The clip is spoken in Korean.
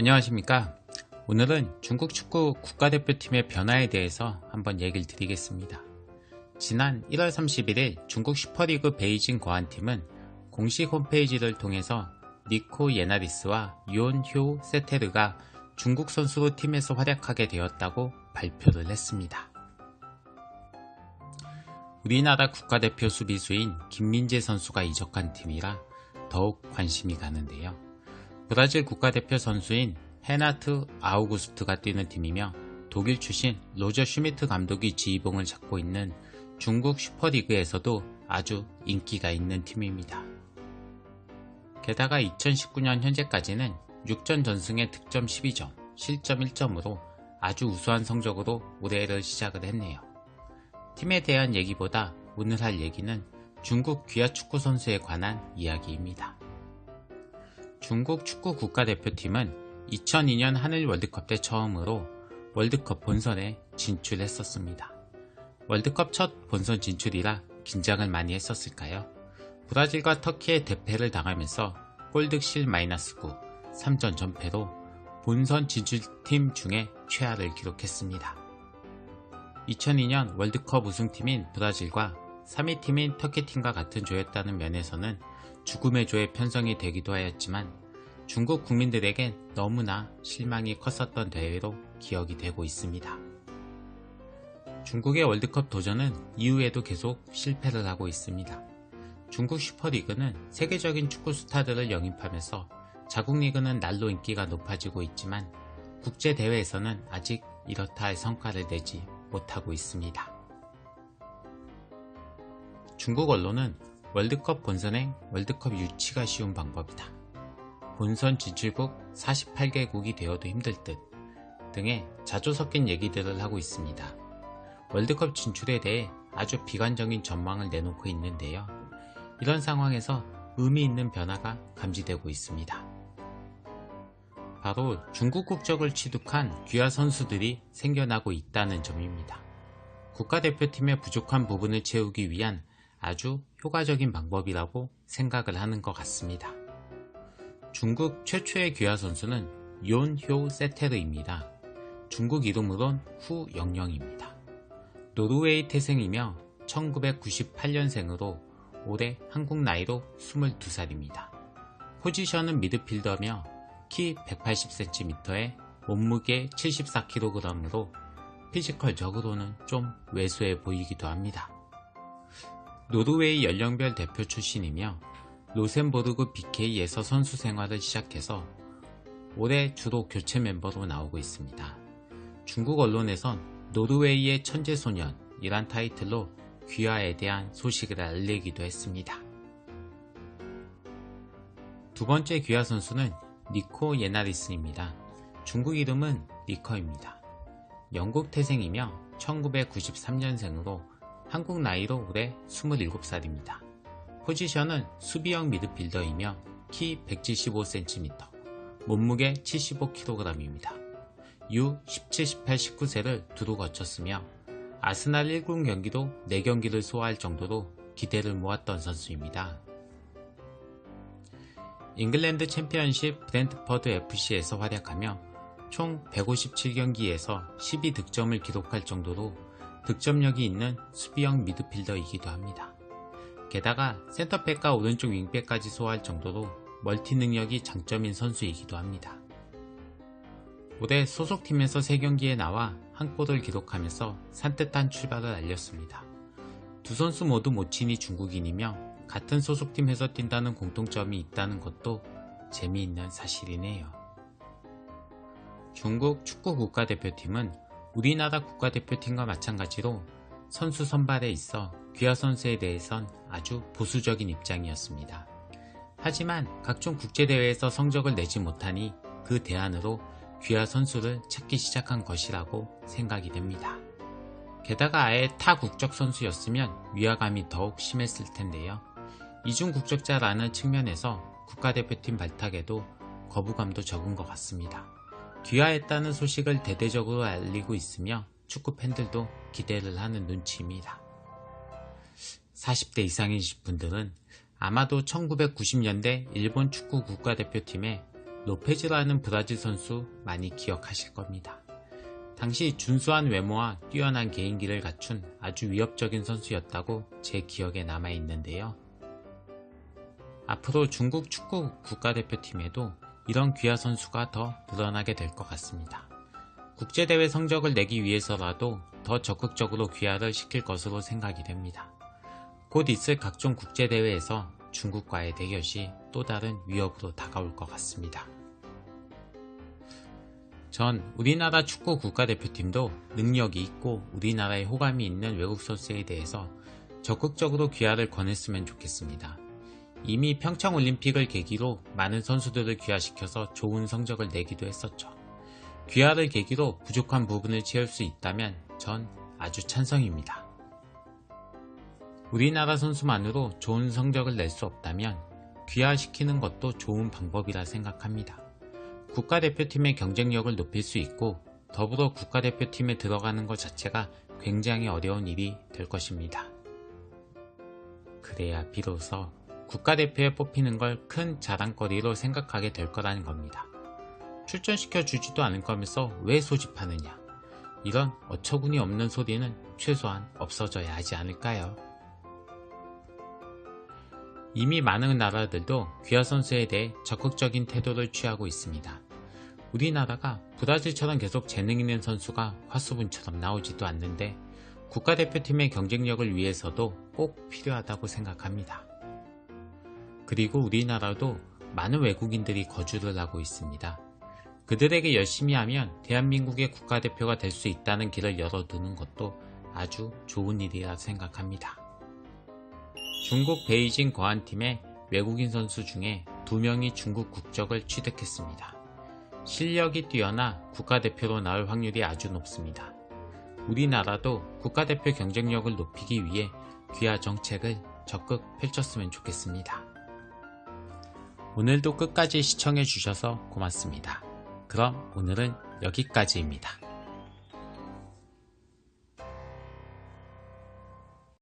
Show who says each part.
Speaker 1: 안녕하십니까. 오늘은 중국 축구 국가대표팀의 변화에 대해서 한번 얘기를 드리겠습니다. 지난 1월 31일 중국 슈퍼리그 베이징 거한팀은 공식 홈페이지를 통해서 니코 예나리스와 윤효 세테르가 중국 선수로 팀에서 활약하게 되었다고 발표를 했습니다. 우리나라 국가대표 수비수인 김민재 선수가 이적한 팀이라 더욱 관심이 가는데요. 브라질 국가대표 선수인 헤나트 아우구스트가 뛰는 팀이며 독일 출신 로저 슈미트 감독이 지휘봉을 잡고 있는 중국 슈퍼리그에서도 아주 인기가 있는 팀입니다. 게다가 2019년 현재까지는 6전 전승에 득점 12점, 실점 1점으로 아주 우수한 성적으로 올해를 시작을 했네요. 팀에 대한 얘기보다 오늘 할 얘기는 중국 귀화 축구 선수에 관한 이야기입니다. 중국 축구 국가대표팀은 2002년 한일 월드컵 때 처음으로 월드컵 본선에 진출했었습니다. 월드컵 첫 본선 진출이라 긴장을 많이 했었을까요? 브라질과 터키의 대패를 당하면서 골득실 -9, 3전 전패로 본선 진출팀 중에 최하를 기록했습니다. 2002년 월드컵 우승팀인 브라질과 3위 팀인 터키팀과 같은 조였다는 면에서는 죽음의 조에 편성이 되기도 하였지만 중국 국민들에겐 너무나 실망이 컸었던 대회로 기억이 되고 있습니다. 중국의 월드컵 도전은 이후에도 계속 실패를 하고 있습니다. 중국 슈퍼리그는 세계적인 축구 스타들을 영입하면서 자국 리그는 날로 인기가 높아지고 있지만 국제대회에서는 아직 이렇다 할 성과를 내지 못하고 있습니다. 중국 언론은 월드컵 본선행 월드컵 유치가 쉬운 방법이다. 본선 진출국 48개국이 되어도 힘들 듯 등의 자조 섞인 얘기들을 하고 있습니다. 월드컵 진출에 대해 아주 비관적인 전망을 내놓고 있는데요. 이런 상황에서 의미 있는 변화가 감지되고 있습니다. 바로 중국 국적을 취득한 귀화 선수들이 생겨나고 있다는 점입니다. 국가대표팀의 부족한 부분을 채우기 위한 아주 효과적인 방법이라고 생각을 하는 것 같습니다. 중국 최초의 귀화 선수는 윤효 세테르입니다. 중국 이름으론 후영영입니다. 노르웨이 태생이며 1998년생으로 올해 한국 나이로 22살입니다. 포지션은 미드필더며 키 180cm에 몸무게 74kg으로 피지컬적으로는 좀 왜소해 보이기도 합니다. 노르웨이 연령별 대표 출신이며 로센보르그 BK에서 선수 생활을 시작해서 올해 주로 교체 멤버로 나오고 있습니다. 중국 언론에선 노르웨이의 천재소년이란 타이틀로 귀화에 대한 소식을 알리기도 했습니다. 두 번째 귀화 선수는 니코 예나리스입니다. 중국 이름은 리커입니다. 영국 태생이며 1993년생으로 한국 나이로 올해 27살입니다. 포지션은 수비형 미드필더이며 키 175cm, 몸무게 75kg입니다. U17, 18, 19세를 두루 거쳤으며 아스날 1군 경기도 4경기를 소화할 정도로 기대를 모았던 선수입니다. 잉글랜드 챔피언십 브렌트퍼드 FC에서 활약하며 총 157경기에서 12득점을 기록할 정도로 득점력이 있는 수비형 미드필더이기도 합니다. 게다가 센터백과 오른쪽 윙백까지 소화할 정도로 멀티 능력이 장점인 선수이기도 합니다. 올해 소속팀에서 3경기에 나와 한 골을 기록하면서 산뜻한 출발을 알렸습니다. 두 선수 모두 모친이 중국인이며 같은 소속팀에서 뛴다는 공통점이 있다는 것도 재미있는 사실이네요. 중국 축구 국가대표팀은 우리나라 국가대표팀과 마찬가지로 선수 선발에 있어 귀화 선수에 대해선 아주 보수적인 입장이었습니다. 하지만 각종 국제대회에서 성적을 내지 못하니 그 대안으로 귀화 선수를 찾기 시작한 것이라고 생각이 됩니다. 게다가 아예 타 국적 선수였으면 위화감이 더욱 심했을 텐데요. 이중 국적자라는 측면에서 국가대표팀 발탁에도 거부감도 적은 것 같습니다. 귀화했다는 소식을 대대적으로 알리고 있으며 축구 팬들도 기대를 하는 눈치입니다. 40대 이상이신 분들은 아마도 1990년대 일본 축구 국가대표팀의 로페즈라는 브라질 선수 많이 기억하실 겁니다. 당시 준수한 외모와 뛰어난 개인기를 갖춘 아주 위협적인 선수였다고 제 기억에 남아있는데요. 앞으로 중국 축구 국가대표팀에도 이런 귀화 선수가 더 늘어나게 될 것 같습니다. 국제대회 성적을 내기 위해서라도 더 적극적으로 귀화를 시킬 것으로 생각이 됩니다. 곧 있을 각종 국제대회에서 중국과의 대결시 또 다른 위협으로 다가올 것 같습니다. 전 우리나라 축구 국가대표팀도 능력이 있고 우리나라에 호감이 있는 외국 선수에 대해서 적극적으로 귀화를 권했으면 좋겠습니다. 이미 평창올림픽을 계기로 많은 선수들을 귀화시켜서 좋은 성적을 내기도 했었죠. 귀화를 계기로 부족한 부분을 채울 수 있다면 전 아주 찬성입니다. 우리나라 선수만으로 좋은 성적을 낼 수 없다면 귀화시키는 것도 좋은 방법이라 생각합니다. 국가대표팀의 경쟁력을 높일 수 있고 더불어 국가대표팀에 들어가는 것 자체가 굉장히 어려운 일이 될 것입니다. 그래야 비로소 국가대표에 뽑히는 걸 큰 자랑거리로 생각하게 될 거라는 겁니다. 출전시켜 주지도 않을 거면서 왜 소집하느냐, 이런 어처구니 없는 소리는 최소한 없어져야 하지 않을까요? 이미 많은 나라들도 귀화 선수에 대해 적극적인 태도를 취하고 있습니다. 우리나라가 브라질처럼 계속 재능 있는 선수가 화수분처럼 나오지도 않는데 국가대표팀의 경쟁력을 위해서도 꼭 필요하다고 생각합니다. 그리고 우리나라도 많은 외국인들이 거주를 하고 있습니다. 그들에게 열심히 하면 대한민국의 국가대표가 될 수 있다는 길을 열어두는 것도 아주 좋은 일이라 생각합니다. 중국 베이징 거한팀의 외국인 선수 중에 2명이 중국 국적을 취득했습니다. 실력이 뛰어나 국가대표로 나올 확률이 아주 높습니다. 우리나라도 국가대표 경쟁력을 높이기 위해 귀화 정책을 적극 펼쳤으면 좋겠습니다. 오늘도 끝까지 시청해 주셔서 고맙습니다. 그럼 오늘은 여기까지입니다.